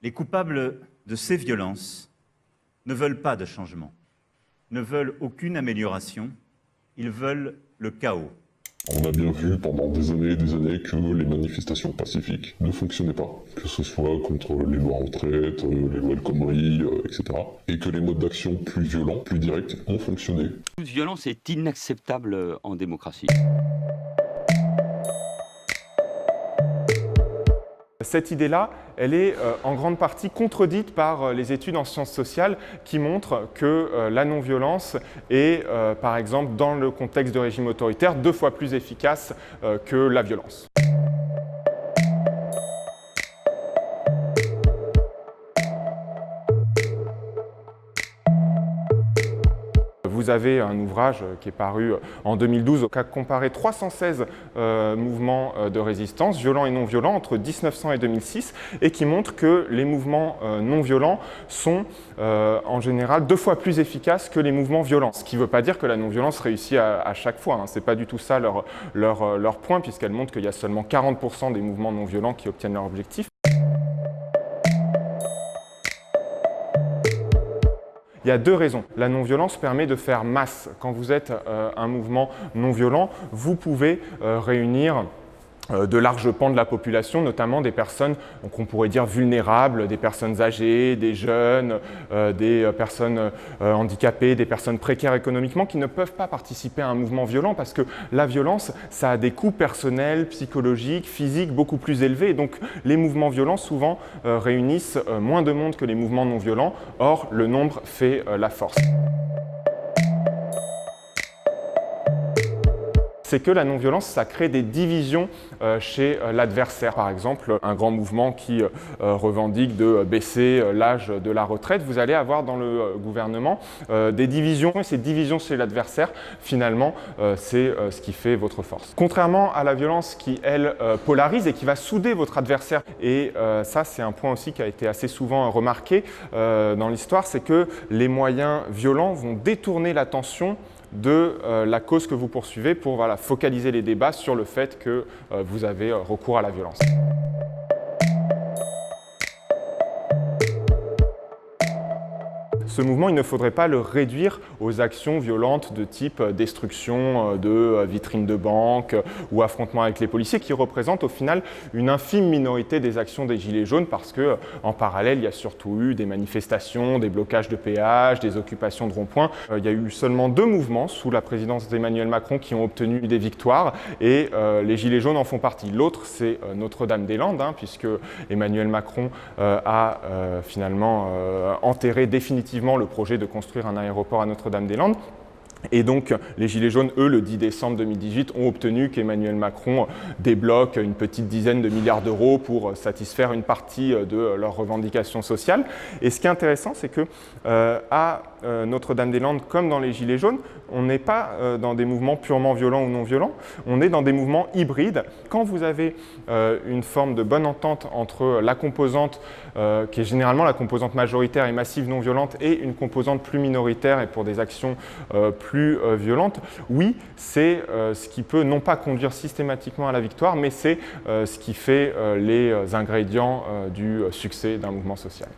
Les coupables de ces violences ne veulent pas de changement, ne veulent aucune amélioration, ils veulent le chaos. On a bien vu pendant des années que les manifestations pacifiques ne fonctionnaient pas, que ce soit contre les lois retraite, les lois El Khomri, etc. Et que les modes d'action plus violents, plus directs, ont fonctionné. Toute violence est inacceptable en démocratie. Cette idée-là, elle est en grande partie contredite par les études en sciences sociales qui montrent que la non-violence est, par exemple, dans le contexte de régime autoritaire, 2 fois plus efficace que la violence. Vous avez un ouvrage qui est paru en 2012 qui a comparé 316 mouvements de résistance, violents et non violents, entre 1900 et 2006, et qui montre que les mouvements non violents sont en général 2 fois plus efficaces que les mouvements violents. Ce qui ne veut pas dire que la non-violence réussit à chaque fois, hein. Ce n'est pas du tout ça leur point, puisqu'elle montre qu'il y a seulement 40% des mouvements non violents qui obtiennent leur objectif. Il y a 2 raisons. La non-violence permet de faire masse. Quand vous êtes un mouvement non-violent, vous pouvez réunir de larges pans de la population, notamment des personnes qu'on pourrait dire vulnérables, des personnes âgées, des jeunes, des personnes handicapées, des personnes précaires économiquement qui ne peuvent pas participer à un mouvement violent parce que la violence, ça a des coûts personnels, psychologiques, physiques beaucoup plus élevés. Et donc les mouvements violents souvent réunissent moins de monde que les mouvements non violents. Or, le nombre fait la force. C'est que la non-violence, ça crée des divisions chez l'adversaire. Par exemple, un grand mouvement qui revendique de baisser l'âge de la retraite, vous allez avoir dans le gouvernement des divisions, et ces divisions chez l'adversaire, finalement, c'est ce qui fait votre force. Contrairement à la violence qui, elle, polarise et qui va souder votre adversaire, et ça, c'est un point aussi qui a été assez souvent remarqué dans l'histoire, c'est que les moyens violents vont détourner l'attention de la cause que vous poursuivez pour focaliser les débats sur le fait que vous avez recours à la violence. Ce mouvement, il ne faudrait pas le réduire aux actions violentes de type destruction de vitrines de banque ou affrontement avec les policiers qui représentent au final une infime minorité des actions des Gilets jaunes parce qu'en parallèle, il y a surtout eu des manifestations, des blocages de péages, des occupations de ronds-points. Il y a eu seulement 2 mouvements sous la présidence d'Emmanuel Macron qui ont obtenu des victoires et les Gilets jaunes en font partie. L'autre, c'est Notre-Dame-des-Landes, puisque Emmanuel Macron a finalement enterré définitivement le projet de construire un aéroport à Notre-Dame-des-Landes. Et donc, les Gilets jaunes, eux, le 10 décembre 2018, ont obtenu qu'Emmanuel Macron débloque une petite dizaine de milliards d'euros pour satisfaire une partie de leurs revendications sociales. Et ce qui est intéressant, c'est que à Notre-Dame-des-Landes, comme dans les Gilets jaunes, on n'est pas dans des mouvements purement violents ou non violents, on est dans des mouvements hybrides. Quand vous avez une forme de bonne entente entre la composante, qui est généralement la composante majoritaire et massive non violente, et une composante plus minoritaire et pour des actions plus violentes, oui, c'est ce qui peut non pas conduire systématiquement à la victoire, mais c'est ce qui fait les ingrédients du succès d'un mouvement social.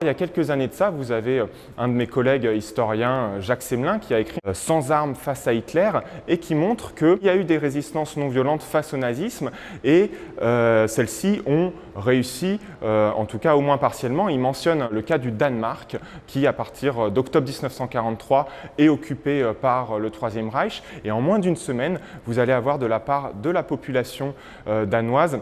Il y a quelques années de ça, vous avez un de mes collègues historiens, Jacques Semelin, qui a écrit « Sans armes face à Hitler » et qui montre qu'il y a eu des résistances non violentes face au nazisme et celles-ci ont réussi, en tout cas au moins partiellement. Il mentionne le cas du Danemark qui, à partir d'octobre 1943, est occupé par le Troisième Reich et en moins d'une semaine, vous allez avoir de la part de la population danoise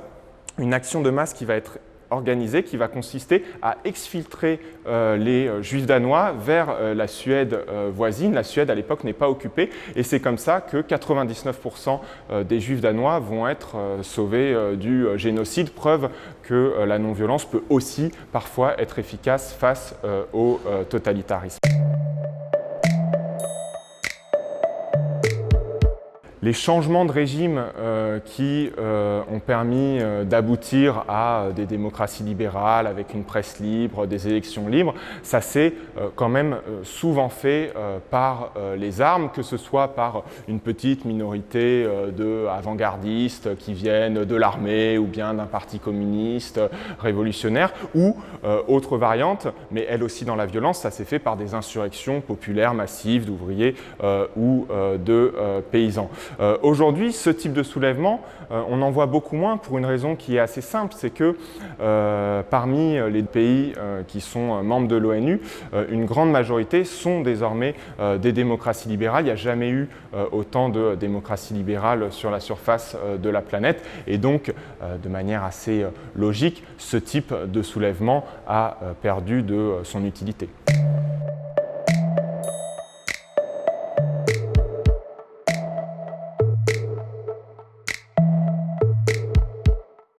une action de masse qui va être organisée qui va consister à exfiltrer les juifs danois vers la Suède voisine. La Suède, à l'époque, n'est pas occupée et c'est comme ça que 99% des juifs danois vont être sauvés du génocide, preuve que la non-violence peut aussi parfois être efficace face au totalitarisme. Les changements de régime qui ont permis d'aboutir à des démocraties libérales avec une presse libre, des élections libres, ça s'est quand même souvent fait par les armes, que ce soit par une petite minorité d'avant-gardistes qui viennent de l'armée ou bien d'un parti communiste révolutionnaire, ou autre variante, mais elle aussi dans la violence, ça s'est fait par des insurrections populaires massives d'ouvriers ou de paysans. Aujourd'hui, ce type de soulèvement, on en voit beaucoup moins pour une raison qui est assez simple, c'est que parmi les pays qui sont membres de l'ONU, une grande majorité sont désormais des démocraties libérales. Il n'y a jamais eu autant de démocraties libérales sur la surface de la planète, et donc, de manière assez logique, ce type de soulèvement a perdu de son utilité.